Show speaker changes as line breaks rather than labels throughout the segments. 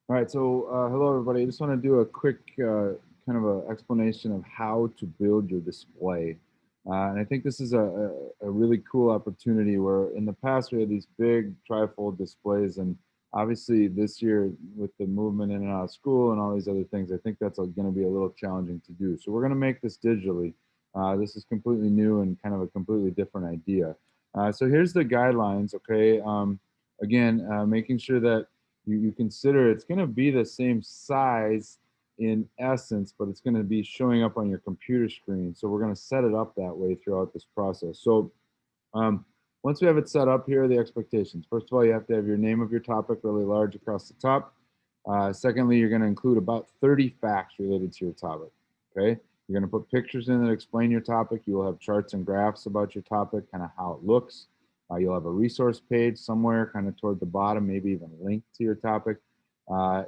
All right, so hello everybody. I just want to do a quick kind of a explanation of how to build your display. And I think this is a really cool opportunity where in the past we had these big trifold displays, and obviously this year with the movement in and out of school and all these other things, I think that's going to be a little challenging to do. So we're going to make this digitally. This is completely new and kind of a completely different idea. So here's the guidelines, okay? Again, making sure that you consider it's going to be the same size in essence, but it's going to be showing up on your computer screen. So we're going to set it up that way throughout this process. So um, once we have it set up, here are the expectations. First of all, you have to have your name of your topic really large across the top. Secondly, you're going to include about 30 facts related to your topic. Okay. You're going to put pictures in that explain your topic. You will have charts and graphs about your topic, kind of how it looks. You'll have a resource page somewhere, kind of toward the bottom, maybe even linked to your topic.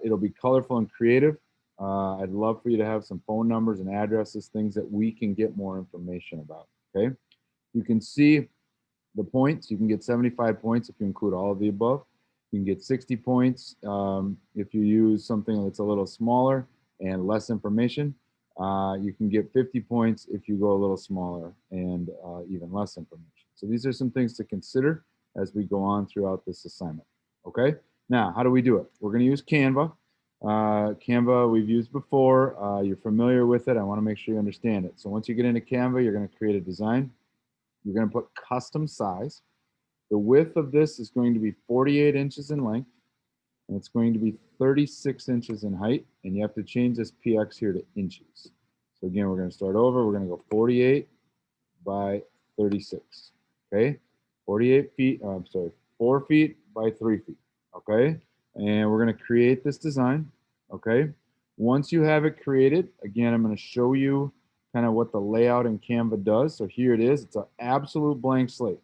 It'll be colorful and creative. I'd love for you to have some phone numbers and addresses, things that we can get more information about. Okay. You can see the points. You can get 75 points if you include all of the above. You can get 60 points if you use something that's a little smaller and less information. You can get 50 points if you go a little smaller and even less information. So these are some things to consider as we go on throughout this assignment. Okay, now how do we do it? We're going to use Canva. Canva we've used before. You're familiar with it. I want to make sure you understand it. So once you get into Canva, you're going to create a design. You're going to put custom size. The width of this is going to be 48 inches in length, and it's going to be 36 inches in height, and you have to change this px here to inches. So again, we're going to start over. We're going to go 48 by 36. Okay, 48 feet. I'm sorry, 4 feet by 3 feet. Okay, and we're going to create this design. Okay, once you have it created, again, I'm going to show you kind of what the layout in Canva does. So here it is. It's an absolute blank slate,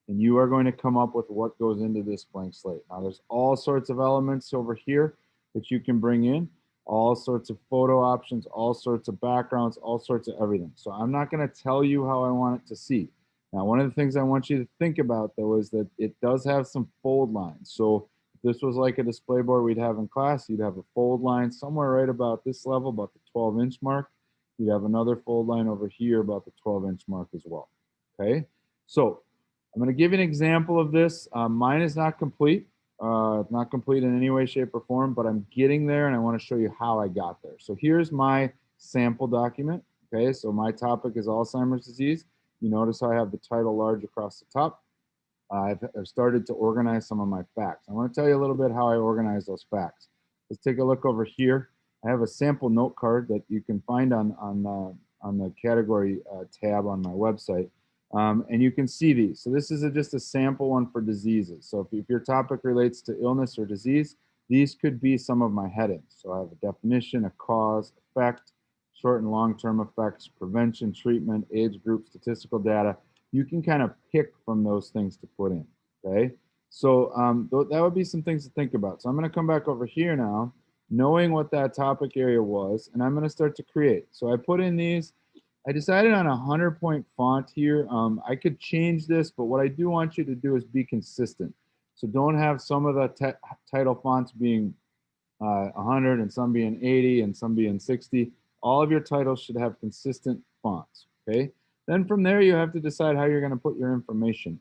and you are going to come up with what goes into this blank slate. Now, there's all sorts of elements over here that you can bring in, all sorts of photo options, all sorts of backgrounds, all sorts of everything. So I'm not going to tell you how I want it to see. Now, one of the things I want you to think about, though, is that it does have some fold lines. So if this was like a display board we'd have in class, you'd have a fold line somewhere right about this level, about the 12-inch mark. You'd have another fold line over here about the 12-inch mark as well. Okay, so I'm going to give you an example of this. Mine is not complete. Not complete in any way, shape, or form, but I'm getting there and I want to show you how I got there. So here's my sample document. Okay, so my topic is Alzheimer's disease. You notice how I have the title large across the top. I've started to organize some of my facts. I want to tell you a little bit how I organize those facts. Let's take a look over here. I have a sample note card that you can find on the category tab on my website. And you can see these. So this is just a sample one for diseases. So if your topic relates to illness or disease, these could be some of my headings. So I have a definition, a cause, effect, short and long-term effects, prevention, treatment, age group, statistical data. You can kind of pick from those things to put in, okay? So that would be some things to think about. So I'm going to come back over here now, knowing what that topic area was, and I'm going to start to create. So I put in these. I decided on a 100-point font here. I could change this, but what I do want you to do is be consistent. So don't have some of the title fonts being 100 and some being 80 and some being 60. All of your titles should have consistent fonts, okay? Then from there, you have to decide how you're going to put your information,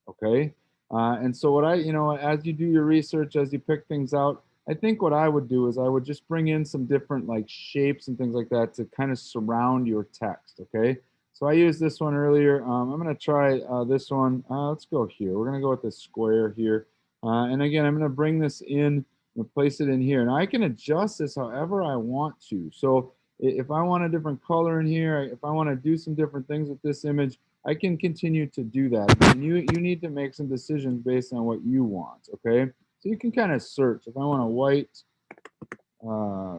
okay? And so what as you do your research, as you pick things out, I think what I would do is I would just bring in some different like shapes and things like that to kind of surround your text, okay? So I used this one earlier. I'm going to try this one. Let's go here. We're going to go with this square here. And again, I'm going to bring this in and place it in here. And I can adjust this however I want to. So if I want a different color in here, if I want to do some different things with this image, I can continue to do that. And you need to make some decisions based on what you want, okay? So you can kind of search. If I want a white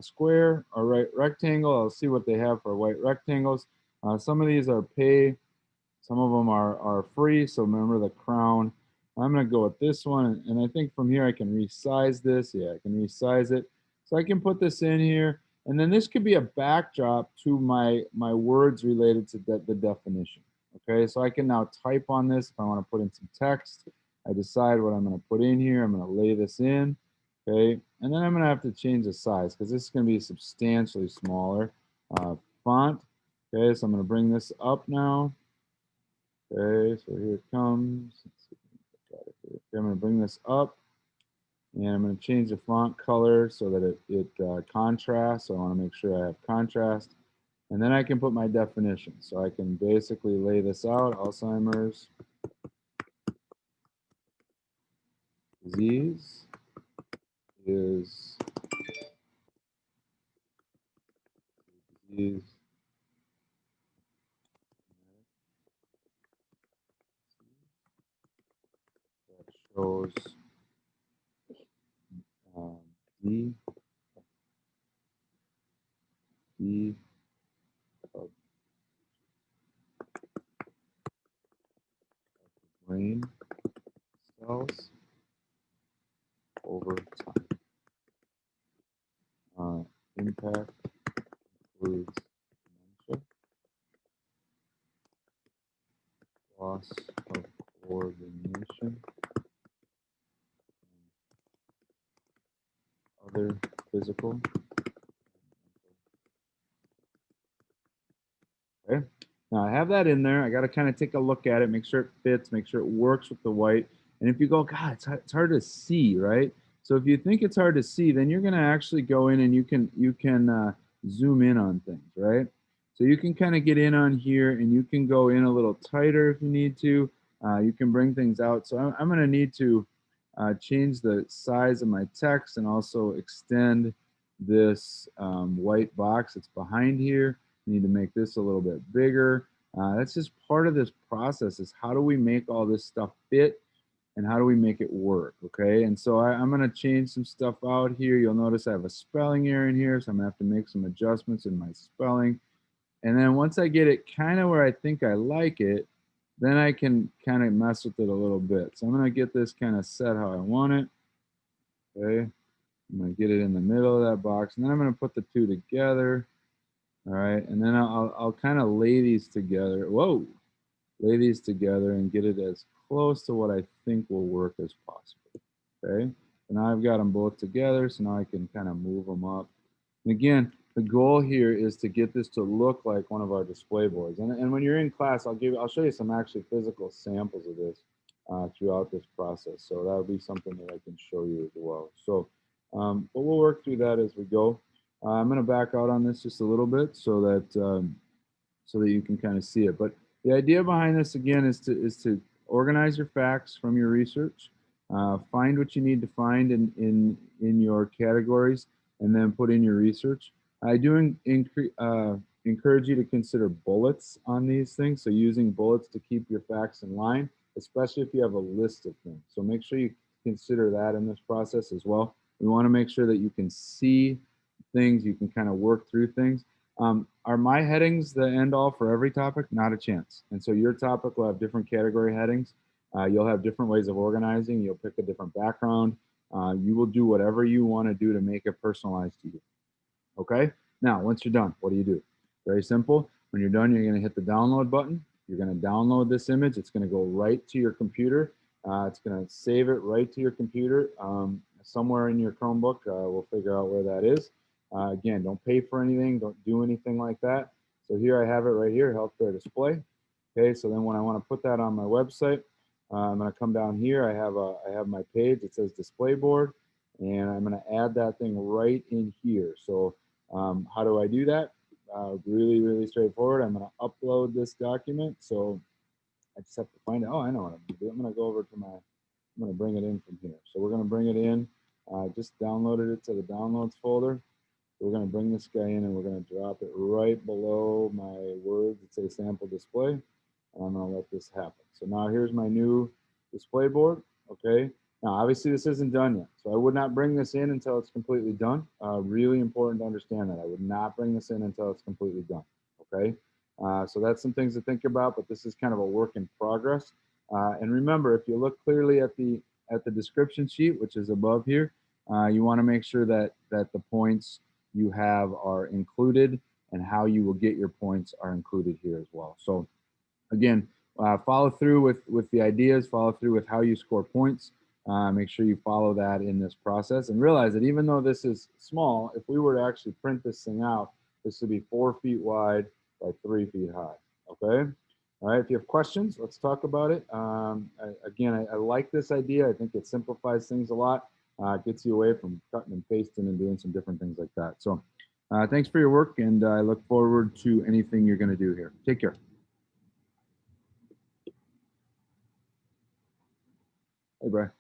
square or rectangle, I'll see what they have for white rectangles. Some of these are pay, some of them are free. So remember the crown. I'm going to go with this one. And I think from here I can resize this. Yeah, I can resize it. So I can put this in here. And then this could be a backdrop to my words related to the definition. Okay, so I can now type on this if I want to put in some text. I decide what I'm going to put in here. I'm going to lay this in. Okay, and then I'm going to have to change the size because this is going to be substantially smaller. Font. Okay, so I'm going to bring this up now. Okay, so here it comes. Okay, I'm going to bring this up, and I'm going to change the font color so that it contrasts. So I want to make sure I have contrast. And then I can put my definition. So I can basically lay this out. Alzheimer's disease is disease that shows um, D, D of brain cells over time. Impact includes dementia, loss of coordination, other physical. Okay. Now I have that in there. I got to kind of take a look at it, make sure it fits, make sure it works with the white. And if you go, God, it's hard to see, right? So if you think it's hard to see, then you're going to actually go in and you can zoom in on things, right? So you can kind of get in on here and you can go in a little tighter if you need to. You can bring things out. So I'm going to need to change the size of my text and also extend this white box that's behind here. Need to make this a little bit bigger. That's just part of this process is how do we make all this stuff fit and how do we make it work, okay? And so I'm gonna change some stuff out here. You'll notice I have a spelling error in here, so I'm gonna have to make some adjustments in my spelling. And then once I get it kind of where I think I like it, then I can kind of mess with it a little bit. So I'm gonna get this kind of set how I want it, okay? I'm gonna get it in the middle of that box, and then I'm gonna put the two together. All right, and then I'll kind of lay these together. Whoa, lay these together and get it as close to what I think will work as possible. Okay, so now I've got them both together, so now I can kind of move them up. And again, the goal here is to get this to look like one of our display boards. And when you're in class, I'll show you some actually physical samples of this throughout this process. So that'll be something that I can show you as well. So, but we'll work through that as we go. I'm going to back out on this just a little bit so that you can kind of see it. But the idea behind this again is to organize your facts from your research, find what you need to find in your categories, and then put in your research. I do encourage you to consider bullets on these things. So using bullets to keep your facts in line, especially if you have a list of things. So make sure you consider that in this process as well. We want to make sure that you can see things, you can kind of work through things. Are my headings the end all for every topic? Not a chance. And so your topic will have different category headings. You'll have different ways of organizing. You'll pick a different background. You will do whatever you want to do to make it personalized to you. Okay? Now, once you're done, what do? Very simple. When you're done, you're going to hit the download button. You're going to download this image. It's going to go right to your computer. It's going to save it right to your computer somewhere in your Chromebook. We'll figure out where that is. Again, don't pay for anything. Don't do anything like that. So here I have it right here, healthcare display. Okay, so then when I want to put that on my website, I'm going to come down here. I have my page. It says display board, and I'm going to add that thing right in here. So how do I do that? Really straightforward. I'm going to upload this document. So I just have to find it. Oh, I know what I'm going to do. I'm going to go over to I'm going to bring it in from here. So we're going to bring it in. Just downloaded it to the downloads folder. So we're going to bring this guy in and we're going to drop it right below my words that say sample display. And I'm going to let this happen. So now here's my new display board. Okay. Now, obviously, this isn't done yet. So I would not bring this in until it's completely done. Really important to understand that. I would not bring this in until it's completely done. Okay. So that's some things to think about, but this is kind of a work in progress. And remember, if you look clearly at the description sheet, which is above here, you want to make sure that the points you have are included and how you will get your points are included here as well. So again, follow through with the ideas, follow through with how you score points. Make sure you follow that in this process and realize that even though this is small, if we were to actually print this thing out, this would be 4 feet wide by 3 feet high. Okay. All right. If you have questions, let's talk about it. Again, I like this idea. I think it simplifies things a lot. Gets you away from cutting and pasting and doing some different things like that. So thanks for your work, and I look forward to anything you're going to do here. Take care. Hey, Brian.